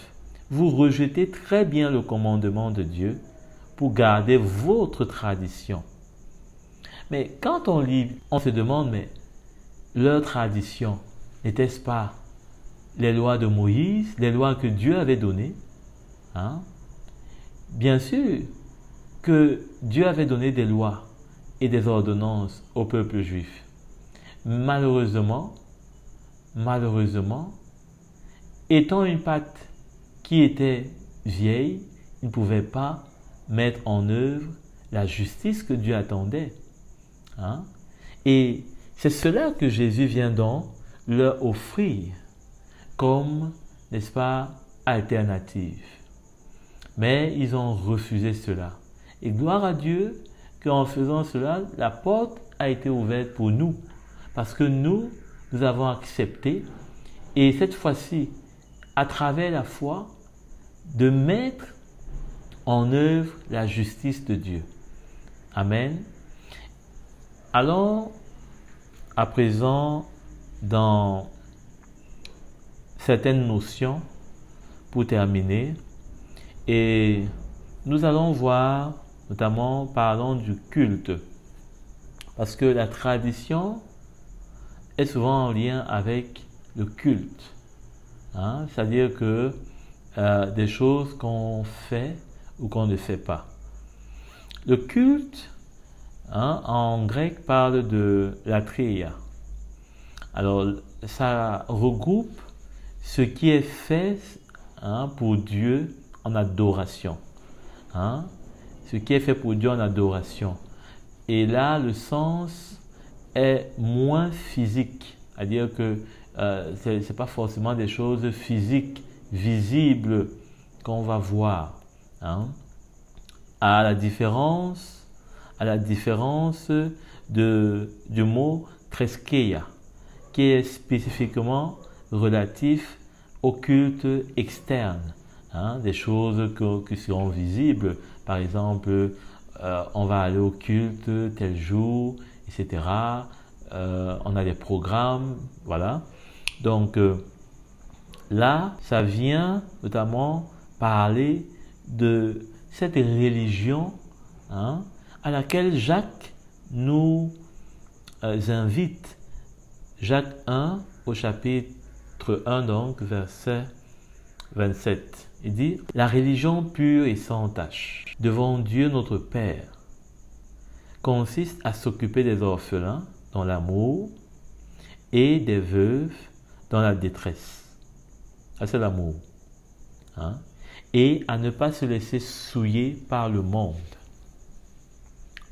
Vous rejetez très bien le commandement de Dieu pour garder votre tradition. Mais quand on lit, on se demande, mais leur tradition, n'était-ce pas les lois de Moïse, les lois que Dieu avait données? Hein? Bien sûr que Dieu avait donné des lois et des ordonnances au peuple juif. Malheureusement, étant une pâte qui était vieille, il ne pouvait pas mettre en œuvre la justice que Dieu attendait. Hein? Et c'est cela que Jésus vient donc leur offrir comme, n'est-ce pas, alternative. Mais ils ont refusé cela. Et gloire à Dieu qu'en faisant cela, la porte a été ouverte pour nous. Parce que nous avons accepté, et cette fois-ci, à travers la foi, de mettre en œuvre la justice de Dieu. Amen. Allons à présent dans certaines notions pour terminer. Et nous allons voir, notamment, parlons du culte. Parce que la tradition est souvent en lien avec le culte. Hein? C'est-à-dire que des choses qu'on fait ou qu'on ne fait pas. Le culte, hein, en grec, parle de latreia. Alors, ça regroupe ce qui est fait, hein, pour Dieu en adoration. Hein? Ce qui est fait pour Dieu en adoration. Et là, le sens est moins physique. C'est-à-dire que ce n'est pas forcément des choses physiques, visibles, qu'on va voir. Hein? À la différence du mot treskeia, qui est spécifiquement relatif au culte externe. Hein? Des choses qui seront visibles. Par exemple, on va aller au culte tel jour, etc. On a des programmes, voilà. Donc là, ça vient notamment parler de cette religion, hein, à laquelle Jacques nous invite. Jacques 1 au chapitre 1, donc verset 27. Il dit « La religion pure et sans tache devant Dieu notre Père consiste à s'occuper des orphelins dans l'amour et des veuves dans la détresse. » Ça, c'est l'amour. Hein? Et à ne pas se laisser souiller par le monde.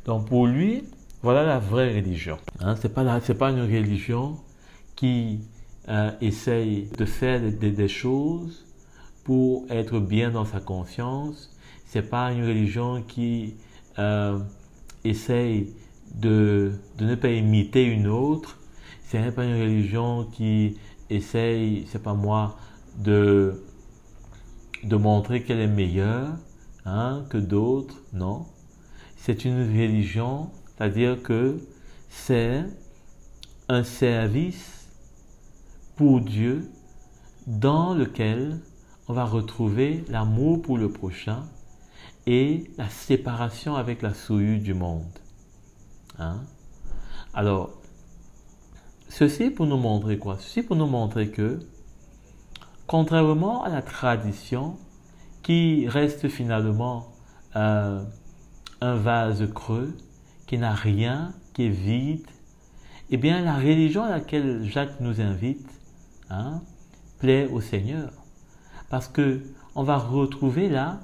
Donc pour lui, voilà la vraie religion. Hein? C'est pas une religion qui essaye de faire des choses pour être bien dans sa conscience. C'est pas une religion qui essaye de ne pas imiter une autre. C'est pas une religion qui essaye, c'est pas moi, de montrer qu'elle est meilleure, hein, que d'autres. Non. C'est une religion, c'est-à-dire que c'est un service pour Dieu dans lequel on va retrouver l'amour pour le prochain et la séparation avec la souillure du monde. Hein? Alors, ceci pour nous montrer quoi? Ceci pour nous montrer que, contrairement à la tradition, qui reste finalement un vase creux, qui n'a rien, qui est vide, eh bien la religion à laquelle Jacques nous invite, hein, plaît au Seigneur. Parce qu'on va retrouver là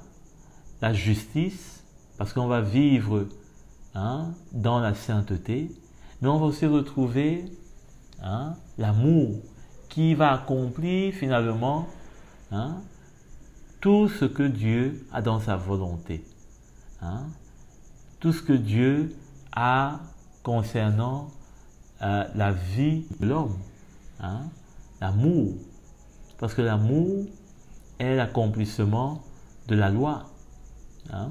la justice, parce qu'on va vivre, hein, dans la sainteté, mais on va aussi retrouver, hein, l'amour qui va accomplir finalement, hein, tout ce que Dieu a dans sa volonté. Hein, tout ce que Dieu a concernant la vie de l'homme. Hein, l'amour. Parce que l'amour est l'accomplissement de la loi. Hein?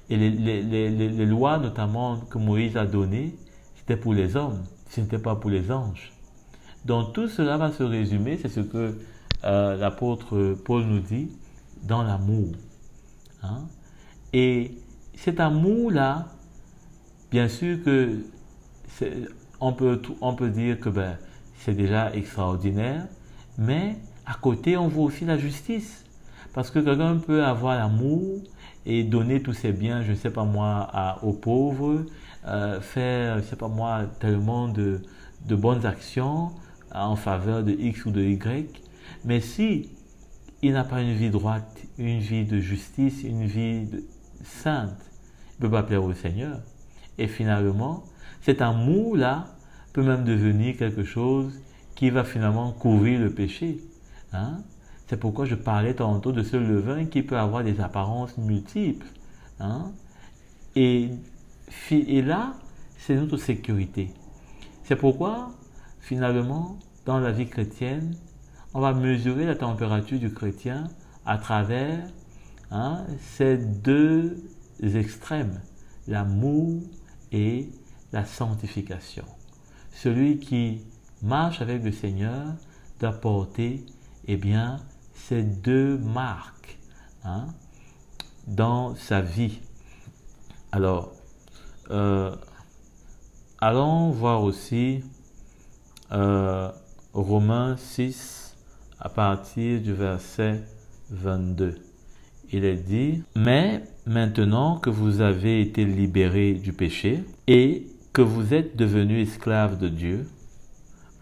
Et les lois notamment que Moïse a données, c'était pour les hommes, ce n'était pas pour les anges. Donc tout cela va se résumer, c'est ce que l'apôtre Paul nous dit, dans l'amour. Hein? Et cet amour-là, bien sûr que on peut dire que c'est déjà extraordinaire, mais à côté, on voit aussi la justice. Parce que quelqu'un peut avoir l'amour et donner tous ses biens, je ne sais pas moi, aux pauvres, faire, je ne sais pas moi, tellement de bonnes actions en faveur de X ou de Y. Mais si il n'a pas une vie droite, une vie de justice, une vie sainte, il ne peut pas plaire au Seigneur. Et finalement, cet amour-là peut même devenir quelque chose qui va finalement couvrir le péché. Hein? C'est pourquoi je parlais tantôt de ce levain qui peut avoir des apparences multiples. Hein? Et là, c'est notre sécurité. C'est pourquoi, finalement, dans la vie chrétienne, on va mesurer la température du chrétien à travers, hein, ces deux extrêmes, l'amour et la sanctification. Celui qui marche avec le Seigneur doit porter, eh bien, ces deux marques, hein, dans sa vie. Alors, allons voir aussi Romains 6, à partir du verset 22. Il est dit, « Mais maintenant que vous avez été libérés du péché et que vous êtes devenus esclaves de Dieu,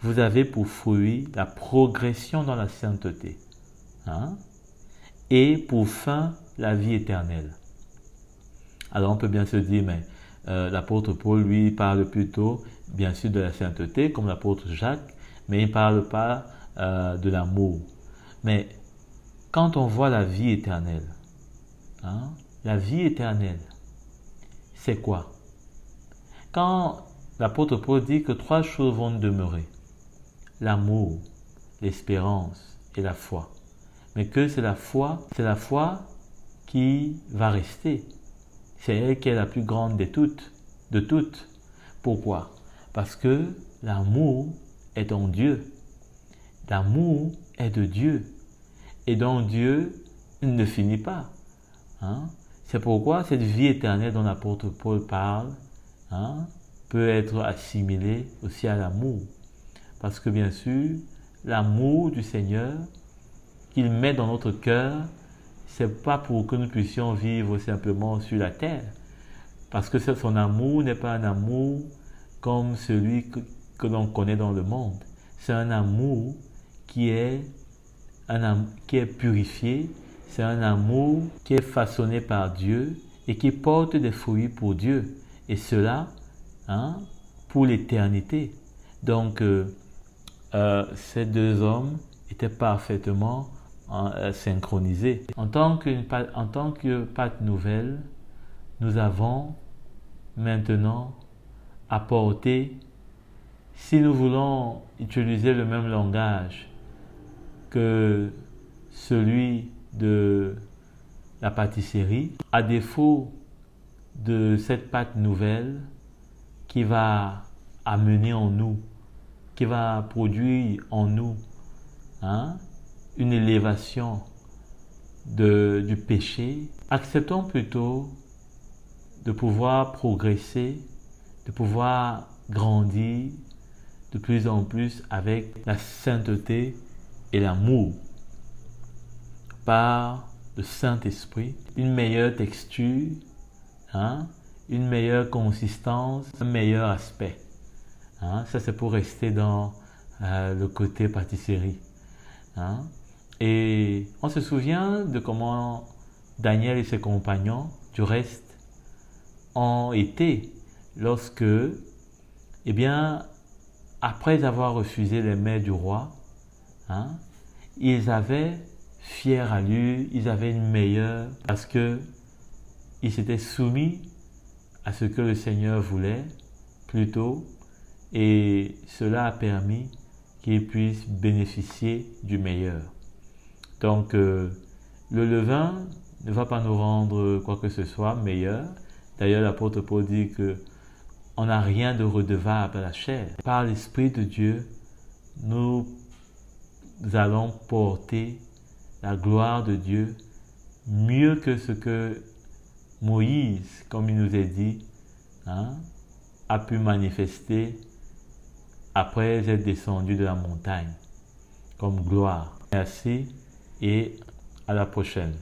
vous avez pour fruit la progression dans la sainteté, et pour fin la vie éternelle. » Alors on peut bien se dire, mais l'apôtre Paul, lui, parle plutôt, bien sûr, de la sainteté, comme l'apôtre Jacques, mais il ne parle pas de l'amour. Mais quand on voit la vie éternelle, la vie éternelle, c'est quoi? Quand l'apôtre Paul dit que 3 choses vont demeurer, l'amour, l'espérance et la foi, mais que c'est la foi qui va rester. C'est elle qui est la plus grande de toutes. Pourquoi? Parce que l'amour est en Dieu. L'amour est de Dieu. Et dans Dieu, il ne finit pas. C'est pourquoi cette vie éternelle dont l'apôtre Paul parle peut être assimilée aussi à l'amour. Parce que bien sûr, l'amour du Seigneur qu'il met dans notre cœur, c'est pas pour que nous puissions vivre simplement sur la terre. Parce que son amour n'est pas un amour comme celui que l'on connaît dans le monde. C'est un amour qui est purifié. C'est un amour qui est façonné par Dieu et qui porte des fruits pour Dieu. Et cela, pour l'éternité. Donc, ces 2 hommes étaient parfaitement synchronisés. En tant que Pâques nouvelle, nous avons maintenant apporté, si nous voulons utiliser le même langage que celui de la pâtisserie, à défaut de cette pâte nouvelle qui va amener en nous, qui va produire en nous une élévation du péché, acceptons plutôt de pouvoir progresser, de pouvoir grandir de plus en plus avec la sainteté et l'amour par le Saint-Esprit, une meilleure texture, une meilleure consistance, un meilleur aspect. Ça, c'est pour rester dans le côté pâtisserie. Et on se souvient de comment Daniel et ses compagnons, du reste, ont été lorsque, après avoir refusé les mets du roi, ils avaient fière allure, ils avaient une meilleure, parce que ils s'étaient soumis à ce que le Seigneur voulait plutôt, et cela a permis qu'ils puissent bénéficier du meilleur. Donc, le levain ne va pas nous rendre quoi que ce soit meilleur. D'ailleurs, l'apôtre Paul dit que on n'a rien de redevable à la chair. Par l'Esprit de Dieu, nous allons porter la gloire de Dieu mieux que ce que Moïse, comme il nous est dit, a pu manifester après être descendu de la montagne comme gloire. Merci et à la prochaine.